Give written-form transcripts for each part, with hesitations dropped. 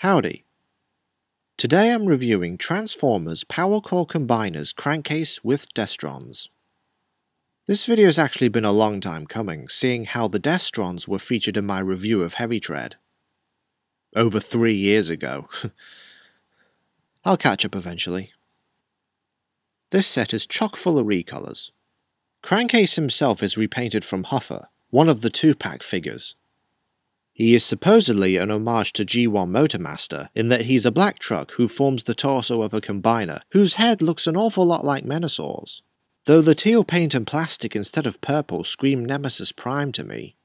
Howdy. Today I'm reviewing Transformers Power Core Combiner's Crankcase with Destrons. This video has actually been a long time coming, seeing how the Destrons were featured in my review of Heavy Tread. Over 3 years ago. I'll catch up eventually. This set is chock full of recolors. Crankcase himself is repainted from Huffer, one of the 2-pack figures. He is supposedly an homage to G1 Motormaster in that he's a black truck who forms the torso of a combiner whose head looks an awful lot like Menasor's, though the teal paint and plastic instead of purple scream Nemesis Prime to me.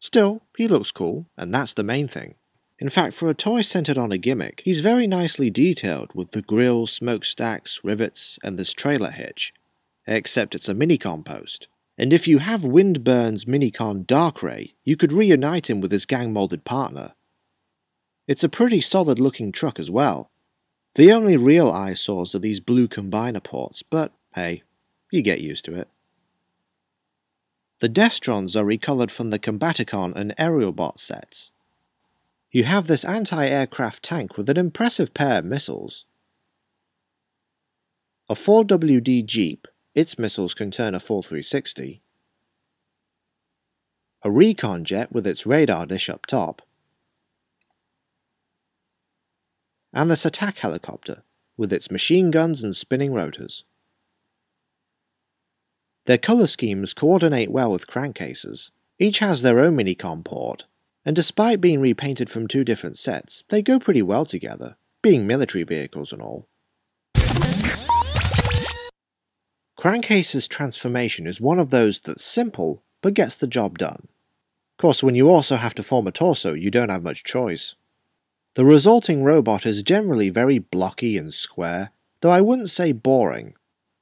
Still, he looks cool, and that's the main thing. In fact, for a toy centered on a gimmick, he's very nicely detailed with the grille, smokestacks, rivets, and this trailer hitch, except it's a Minicon post. And if you have Windburn's Minicon Darkray, you could reunite him with his gang-molded partner. It's a pretty solid looking truck as well. The only real eyesores are these blue combiner ports, but hey, you get used to it. The Destrons are recolored from the Combaticon and Aerialbot sets. You have this anti-aircraft tank with an impressive pair of missiles. A 4WD Jeep. Its missiles can turn a full 360. A recon jet with its radar dish up top. And this attack helicopter with its machine guns and spinning rotors. Their colour schemes coordinate well with crankcases. Each has their own Minicon port, and despite being repainted from 2 different sets, they go pretty well together, being military vehicles and all. Crankcase's transformation is one of those that's simple, but gets the job done. Of course, when you also have to form a torso, you don't have much choice. The resulting robot is generally very blocky and square, though I wouldn't say boring.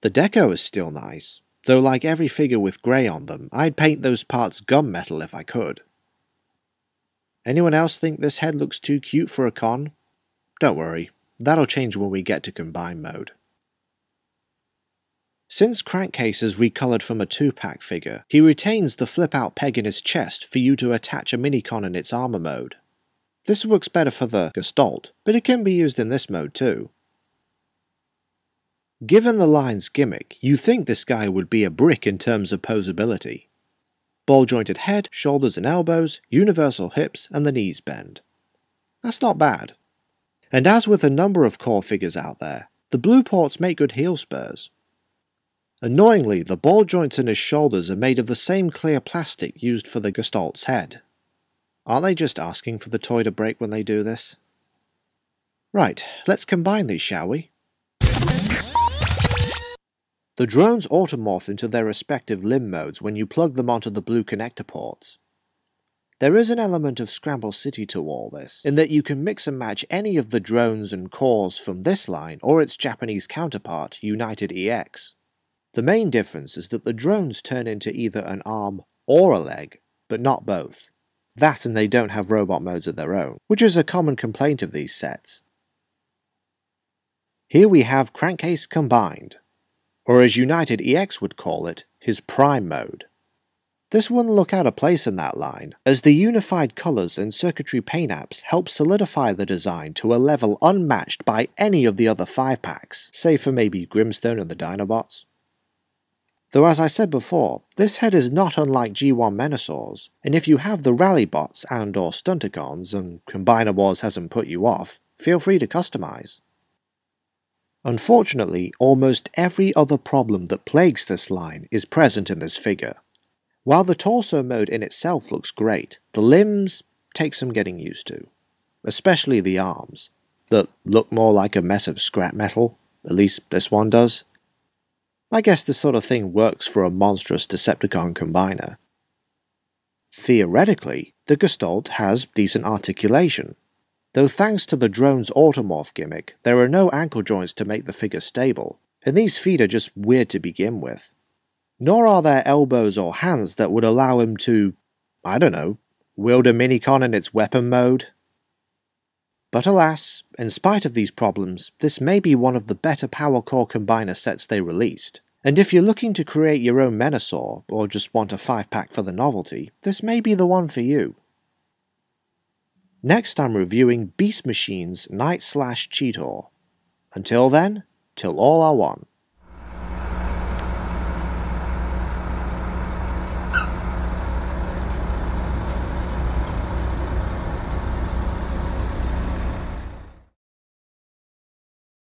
The deco is still nice, though like every figure with grey on them, I'd paint those parts gunmetal if I could. Anyone else think this head looks too cute for a con? Don't worry, that'll change when we get to combine mode. Since Crankcase is recolored from a 2-pack figure, he retains the flip-out peg in his chest for you to attach a Minicon in its armor mode. This works better for the Gestalt, but it can be used in this mode too. Given the line's gimmick, you think this guy would be a brick in terms of posability. Ball-jointed head, shoulders and elbows, universal hips, and the knees bend. That's not bad. And as with a number of core figures out there, the blue ports make good heel spurs. Annoyingly, the ball joints in his shoulders are made of the same clear plastic used for the Gestalt's head. Aren't they just asking for the toy to break when they do this? Right, let's combine these, shall we? The drones automorph into their respective limb modes when you plug them onto the blue connector ports. There is an element of Scramble City to all this, in that you can mix and match any of the drones and cores from this line or its Japanese counterpart, United EX. The main difference is that the drones turn into either an arm or a leg, but not both. That and they don't have robot modes of their own, which is a common complaint of these sets. Here we have Crankcase combined, or as United EX would call it, his Prime mode. This wouldn't look out of place in that line, as the unified colours and circuitry paint apps help solidify the design to a level unmatched by any of the other 5-packs, save for maybe Grimstone and the Dinobots. Though as I said before, this head is not unlike G1 Menasor's, and if you have the Rallybots and or Stunticons and Combiner Wars hasn't put you off, feel free to customize. Unfortunately, almost every other problem that plagues this line is present in this figure. While the torso mode in itself looks great, the limbs take some getting used to. Especially the arms, that look more like a mess of scrap metal, at least this one does. I guess this sort of thing works for a monstrous Decepticon combiner. Theoretically, the Gestalt has decent articulation, though thanks to the drone's automorph gimmick, there are no ankle joints to make the figure stable, and these feet are just weird to begin with. Nor are there elbows or hands that would allow him to, I don't know, wield a Minicon in its weapon mode. But alas, in spite of these problems, this may be one of the better Power Core Combiner sets they released, and if you're looking to create your own Menasor, or just want a 5-pack for the novelty, this may be the one for you. Next I'm reviewing Beast Machine's Night/Cheetor. Until then, till all are one.